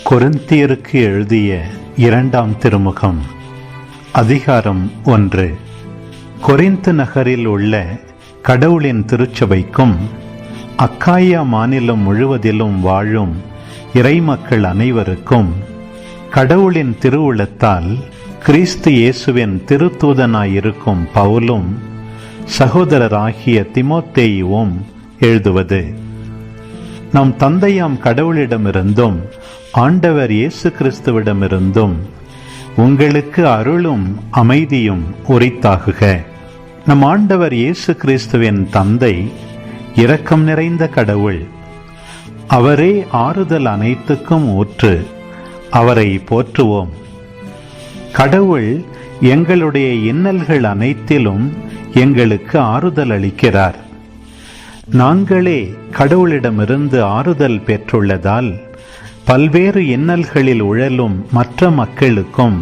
கொரிந்தியருக்கு எழுதிய 2ஆம் திருமுகம் அதிகாரம் 1. கொரிந்து நகரில் உள்ள கடவுளின் திருச்சபைக்கும் அக்காயா மாநிலம் முழுவதிலும் வாழும் இறைமக்கள் அனைவருக்கும் கடவுளின் திருவுளத்தால் கிறிஸ்து இயேசுவின் திருத்தூதனாயிருக்கும் பவுலும் சகோதரராகிய தீமோத்தேயுவும் எழுதுவது: நம் தந்தையாம் கடவுளிடமிருந்தும் ஆண்டவர் இயேசு கிறிஸ்துவிடமிருந்தும் உங்களுக்கு அருளும் அமைதியும் உரித்தாகுக. நம் ஆண்டவர் இயேசு கிறிஸ்துவின் தந்தை இரக்கம் நிறைந்த கடவுள். அவரே ஆறுதல் அனைத்துக்கும் ஊற்று. அவரை போற்றுவோம். கடவுள் எங்களுடைய இன்னல்கள் அனைத்திலும் எங்களுக்கு ஆறுதல் அளிக்கிறார். நாங்களே கடவுளிடமிருந்து ஆறுதல் பெற்றுள்ளதால் பல்வேறு இன்னல்களில் உழலும் மற்ற மக்களுக்கும்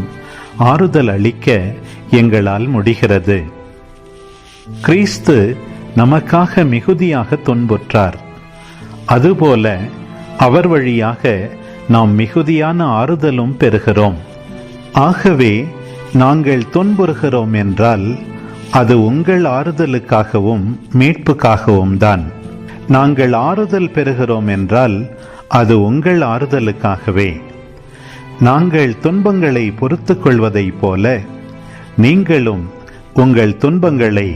ஆறுதல் அளிக்க எங்களால் முடிகிறது. கிறிஸ்து நமக்காக மிகுதியாக துன்புற்றார். அதுபோல அவர் வழியாக நாம் மிகுதியான ஆறுதலும் பெறுகிறோம். ஆகவே நாங்கள் துன்புறுகிறோம் என்றால் அது உங்கள் ஆறுதலுக்காகவும் மீட்புக்காகவும் தான். நாங்கள் ஆறுதல் பெறுகிறோம் என்றால் அது உங்கள் ஆறுதலுக்காகவே. நாங்கள் துன்பங்களை பொறுத்து கொள்வதைப் போல நீங்களும் உங்கள் துன்பங்களை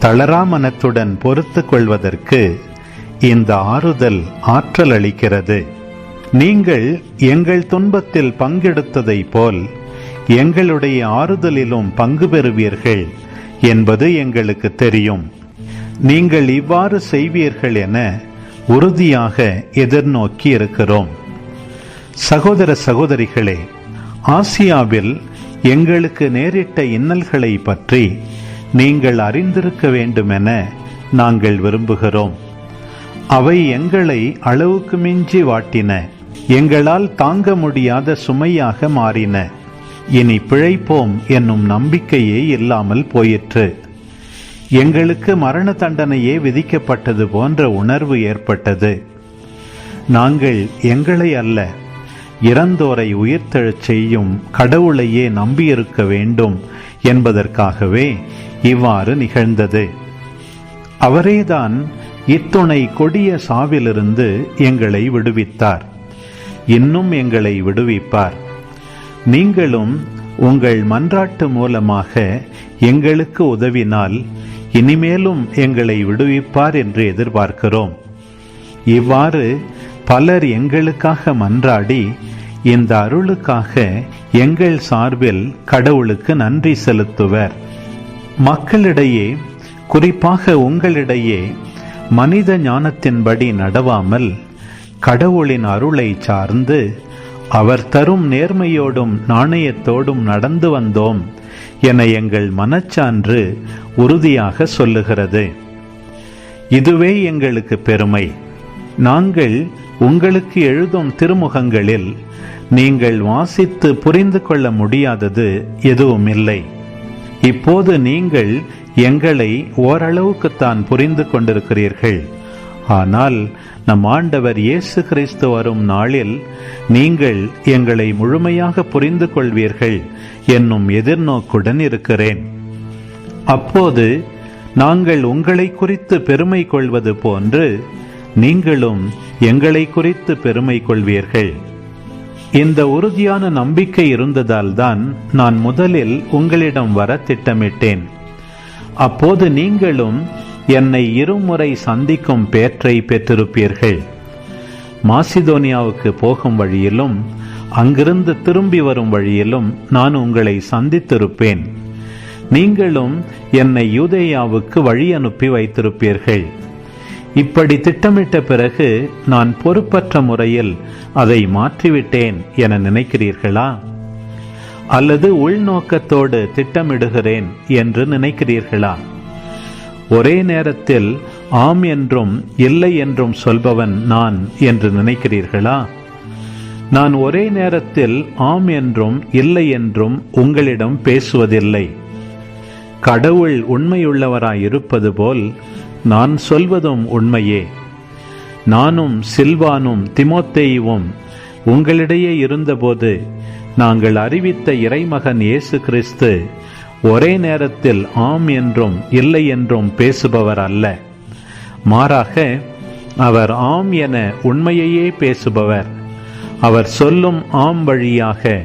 தளரா மனத்துடன் பொறுத்து கொள்வதற்கு இந்த ஆறுதல் ஆற்றல் அளிக்கிறது. நீங்கள் எங்கள் துன்பத்தில் பங்கெடுத்ததைப் போல் எங்களுடைய ஆறுதலிலும் பங்கு பெறுவீர்கள் என்பது எங்களுக்கு தெரியும். நீங்கள் இவ்வாறு செய்வீர்கள் என உறுதியாக எதிர்நோக்கி இருக்கிறோம். சகோதர சகோதரிகளே, ஆசியாவில் எங்களுக்கு நேரிட்ட இன்னல்களை பற்றி நீங்கள் அறிந்திருக்க வேண்டுமென நாங்கள் விரும்புகிறோம். அவை எங்களை அளவுக்கு மிஞ்சி வாட்டின. எங்களால் தாங்க முடியாத சுமையாக மாறின. இனி பிழைப்போம் என்னும் நம்பிக்கையே இல்லாமல் போயிற்று. எங்களுக்கு மரண தண்டனையே விதிக்கப்பட்டது போன்ற உணர்வு ஏற்பட்டது. நாங்கள் எங்களை அல்ல, இறந்தோரை உயிர்த்தெழச் செய்யும் கடவுளையே நம்பியிருக்க வேண்டும் என்பதற்காகவே இவ்வாறு நிகழ்ந்தது. அவரேதான் இத்துணை கொடிய சாவிலிருந்து எங்களை விடுவித்தார். இன்னும் எங்களை விடுவிப்பார். நீங்களும் உங்கள் மன்றாட்டு மூலமாக எங்களுக்கு உதவினால் இனிமேலும் எங்களை விடுவிப்பார் என்று எதிர்பார்க்கிறோம். இவ்வாறு பலர் எங்களுக்காக மன்றாடி இந்த அருளுக்காக எங்கள் சார்பில் கடவுளுக்கு நன்றி செலுத்துவர். மக்களிடையே, குறிப்பாக உங்களிடையே மனித ஞானத்தின்படி நடவாமல் கடவுளின் அருளை சார்ந்து அவர் தரும் நேர்மையோடும் நாணயத்தோடும் நடந்து வந்தோம் என எங்கள் மனச்சான்று உறுதியாக சொல்லுகிறது. இதுவே எங்களுக்கு பெருமை. நாங்கள் உங்களுக்கு எழுதும் திருமுகங்களில் நீங்கள் வாசித்து புரிந்து கொள்ள முடியாதது எதுவும் இல்லை. இப்போது நீங்கள் எங்களை ஓரளவுக்குத்தான் புரிந்து கொண்டிருக்கிறீர்கள். ஆனால் நம் ஆண்டவர் இயேசு கிறிஸ்து வரும் நாளில் நீங்கள் எங்களை முழுமையாக புரிந்து கொள்வீர்கள் என்னும் எதிர்நோக்குடன் இருக்கிறேன். அப்போது நாங்கள் உங்களை குறித்து பெருமை கொள்வது போன்று நீங்களும் எங்களை குறித்து பெருமை கொள்வீர்கள். இந்த உறுதியான நம்பிக்கை இருந்ததால் தான் நான் முதலில் உங்களிடம் வர திட்டமிட்டேன். அப்போது நீங்களும் என்னை இருமுறை சந்திக்கும் பேற்றை பெற்றிருப்பீர்கள். மாசிதோனியாவுக்கு போகும் வழியிலும் அங்கிருந்து திரும்பி வரும் வழியிலும் நான் உங்களை சந்தித்திருப்பேன். நீங்களும் என்னை யூதேயாவுக்கு வழி அனுப்பி வைத்திருப்பீர்கள். இப்படி திட்டமிட்ட பிறகு நான் பொறுப்பற்ற முறையில் அதை மாற்றிவிட்டேன் என நினைக்கிறீர்களா? அல்லது உள்நோக்கத்தோடு திட்டமிடுகிறேன் என்று நினைக்கிறீர்களா? ஒரே நேரத்தில் ஆம் என்றும் இல்லை என்றும் சொல்பவன் நான் என்று நினைக்கிறீர்களா? நான் ஒரே நேரத்தில் ஆம் என்றும் இல்லை என்றும் உங்களிடம் பேசுவதில்லை. கடவுள் உண்மையுள்ளவராயிருப்பது போல் நான் சொல்வதும் உண்மையே. நானும் சில்வானும் தீமோத்தேயுவும் உங்களிடையே இருந்தபோது நாங்கள் அறிவித்த இறைமகன் இயேசு கிறிஸ்து ஒரே நேரத்தில் ஆம் என்றும் இல்லை என்றும் பேசுபவர் அல்ல. மாறாக அவர் ஆம் என உண்மையையே பேசுபவர். அவர் சொல்லும் ஆம் வழியாக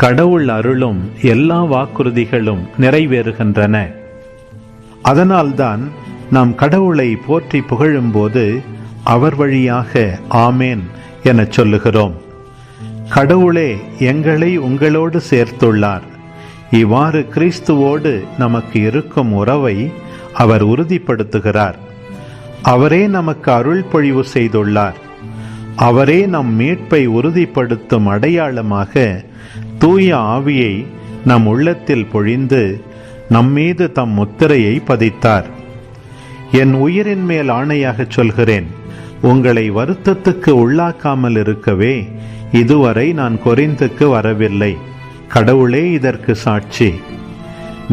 கடவுள் அருளும் எல்லா வாக்குறுதிகளும் நிறைவேறுகின்றன. அதனால்தான் நாம் கடவுளை போற்றி புகழும்போது அவர் வழியாக ஆமேன் என சொல்லுகிறோம். கடவுளே எங்களை உங்களோடு சேர்த்துள்ளார். இவ்வாறு கிறிஸ்துவோடு நமக்கு இருக்கும் உறவை அவர் உறுதிப்படுத்துகிறார். அவரே நமக்கு அருள் பொழிவு செய்துள்ளார். அவரே நம் மீட்பை உறுதிப்படுத்தும் அடையாளமாக தூய ஆவியை நம் உள்ளத்தில் பொழிந்து நம்மீது தம் முத்திரையை பதித்தார். என் உயிரின் மேல் ஆணையாக சொல்கிறேன், உங்களை வருத்தத்துக்கு உள்ளாக்காமல் இருக்கவே இதுவரை நான் கொரிந்துக்கு வரவில்லை. கடவுளே இதற்கு சாட்சி.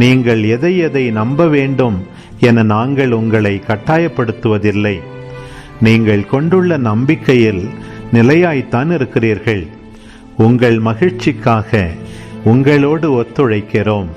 நீங்கள் எதை எதை நம்ப வேண்டும் என நாங்கள் உங்களை கட்டாயப்படுத்துவதில்லை. நீங்கள் கொண்டுள்ள நம்பிக்கையில் நிலையாய்த்தான் இருக்கிறீர்கள். உங்கள் மகிழ்ச்சிக்காக உங்களோடு ஒத்துழைக்கிறோம்.